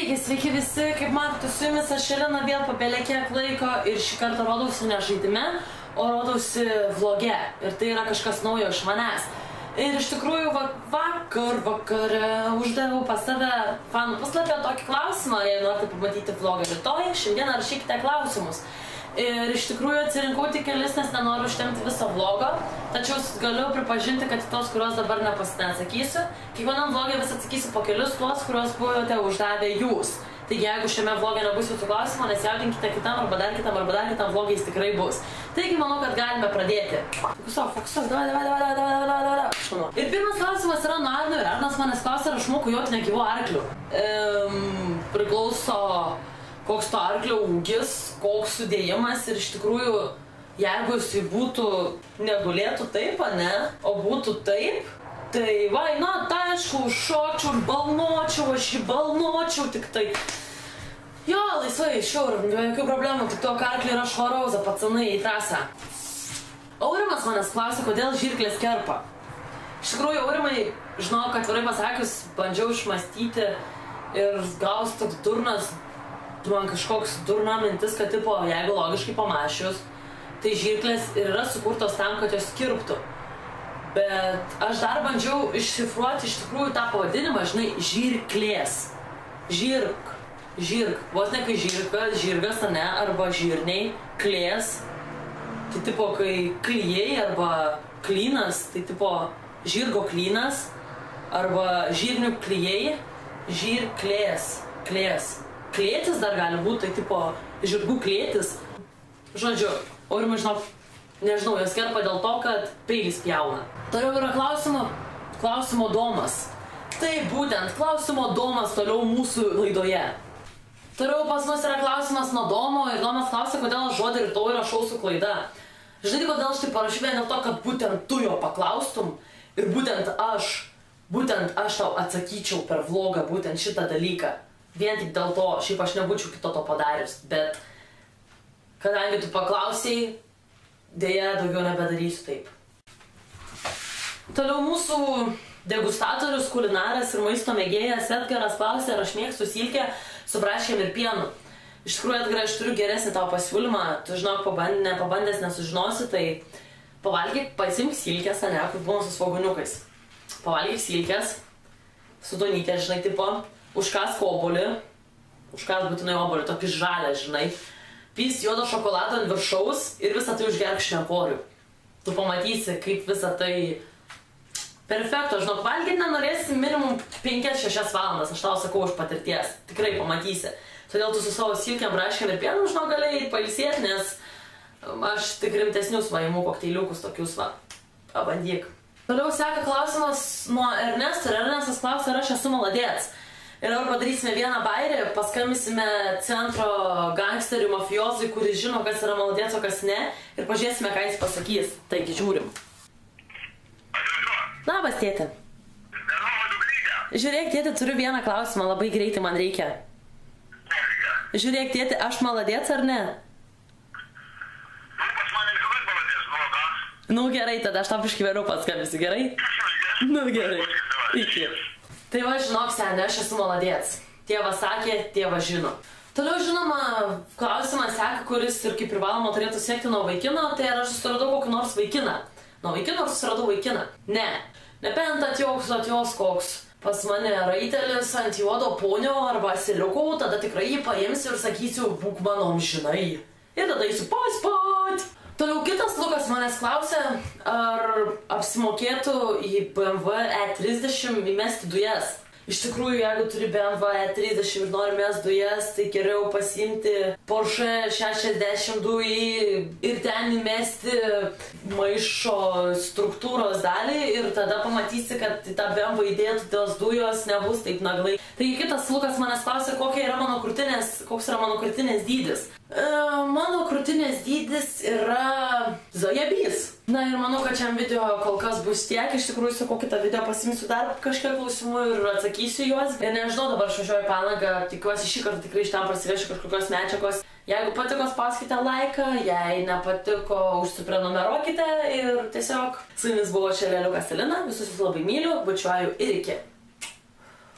Sveiki visi, kaip matote, su jumis aš Elena vėl po belekiek laiko ir šį kartą rodausi ne žaidime, o rodausi vloge. Ir tai yra kažkas naujo iš manęs. Ir iš tikrųjų vakare uždaviau pas save fanų puslapį tokį klausimą, jei norite pamatyti vlogą rytoj, šiandieną rašykite klausimus. Ir iš tikrųjų atsirinkau tik kelis, nes nenoriu užtemti viso vlogo, tačiau galiu pripažinti, kad tos, kuriuos dabar neatsakysiu, kiekvienam vlogė vis atsakysiu po kelius tuos, kuriuos buvote uždavę jūs. Taigi jeigu šiame vloge nebus jūsų klausimo, nesijaudinkite kitam arba dar kitam vlogė jis tikrai bus. Taigi manau, kad galime pradėti. Fokusuok, davai. Ir pirmas klausimas yra nuo Arno ir Arnas manęs klausia, ar aš moku joti negyvo arkliu. Priklauso koks to arklio ūgis, koks sudėjimas ir iš tikrųjų, jeigu jisai būtų, negulėtų taip, ne, o būtų taip, tai tai aišku, šokčiau ir balnočiau, aš jį balnočiau tik tai. Jo, laisvai, šiur, jokių problemų, tik to arklį yra švarauza, pacanai į trasą. Aurimas manęs klausia, kodėl žirklės kerpa. Iš tikrųjų, Aurimai, žinau, kad atvirai pasakius, bandžiau išmąstyti ir gausi toks durnas, man kažkoks durna mintis, kad tipo, jeigu logiškai pamašius, tai žirklės ir yra sukurtos tam, kad jos kirptų. Bet aš dar bandžiau iššifruoti iš tikrųjų tą pavadinimą, žinai, žirklės. Žirk. Vos ne kai žirgas, ne, arba žirniai, klės. Tai tipo, kai klijai arba klynas, tai tipo, žirgo klynas, arba žirnių klijai, žirklės, klės. Klėtis dar gali būti, tai tipo žirgų klėtis. Žodžiu, Aurimai, nežinau, jos kerpa dėl to, kad peilis pjauna. Toliau yra klausimo domas. Tai būtent, klausimo domas toliau mūsų laidoje. Toliau pas mus yra klausimas nuo Domo ir Domas klausia, kodėl aš žodį rytoj rašau su klaida. Žinai, kodėl aš tai parašiau vien dėl to, kad būtent tu jo paklaustum ir būtent aš tau atsakyčiau per vlogą būtent šitą dalyką. Vien tik dėl to, šiaip aš nebūčiau kito to padarius, bet kadangi tu paklausėjai, dėja daugiau nebedarysiu taip. Toliau mūsų degustatorius, kulinaras ir maisto mėgėjas Edgaras klausė, ar aš mėgstu silkę su braškėm ir pienu. Iš tikrųjų, Edgarai, aš turiu geresnį tavo pasiūlymą, tu žinok, nepabandęs nesužinosi, tai pavalgyk, pasimk silkės, ne, kur būna su svoguniukais. Pavalgyk silkės, su donytė, žinai, tipo. Užkas obuolį, užkas būtinai obuolį, tokį žalę, žinai, pys juodo šokolado ant viršaus ir visą tai užgerk šnekorių. Tu pamatysi, kaip visą tai perfekto, žinok, valgyti nenorėsi minimum 5-6 valandas, aš tau sakau iš patirties, tikrai pamatysi. Todėl tu su savo silkėm, braškėm ir pienu, žinok, galėjai pailsėti, nes aš tik rimtesnius imu kokteiliukus tokius, pabandyk. Toliau seka klausimas nuo Ernesto ir Ernestas klausia, ar aš esu maladėts. Ir dabar padarysime vieną bairį, paskambysime centro gangsterių mafijozui, kuris žino, kas yra maladėts, o kas ne, ir pažiūrėsime, ką jis pasakys. Taigi, žiūrim. Labas, tėti. Žiūrėk, tėti, turiu vieną klausimą, labai greitai man reikia. Žiūrėk, tėti, aš maladėts ar ne? Nu gerai, tada aš tau biškį vėliau paskambisiu, gerai? Nu gerai, iki. Tai va, žinok, senė, aš esu maladėts. Tėvas sakė, tėvas žino. Toliau, žinoma, klausimas seka, kuris ir kaip privaloma turėtų siekti nuo vaikino, tai ar aš susiradau kokį nors vaikiną. Nuo vaikino ar susiradau vaikiną? Ne. Nebent atjos koks pas mane raitelis ant juodo ponio arba asiliukų, tada tikrai jį paimsiu ir sakysiu, būk mano amžinai. Ir tada eisiu paspat. Toliau kitas Lukas manęs klausia, ar apsimokėtų į BMW E30 įmesti dujas. Iš tikrųjų, jeigu turi BMW E30 ir nori mest dujas, tai geriau pasiimti Porsche 62 ir ten įmesti maišo struktūros dalį ir tada pamatysi, kad į tą BMW įdėtų tos dujos nebus taip naglai. Taigi kitas Lukas manęs klausia, koks yra mano krūtinės dydis. Mano krūtinės dydis yra zajebys. Na ir manau, kad šiam video kol kas bus tiek. Iš tikrųjų, sakau, kitą video pasimsiu dar kažkiek klausimų ir atsakysiu juos. Ir nežinau, dabar išvažiuoju į Palangą, tikiuosi šį kartą tikrai iš ten parsivešiu kažkokios medžiagos. Jeigu patiko, spauskite laiką, jei nepatiko, užsiprenumeruokite ir tiesiog su jumis buvo čia Leliukas Elena, visus jūs labai myliu, bučiuoju ir iki.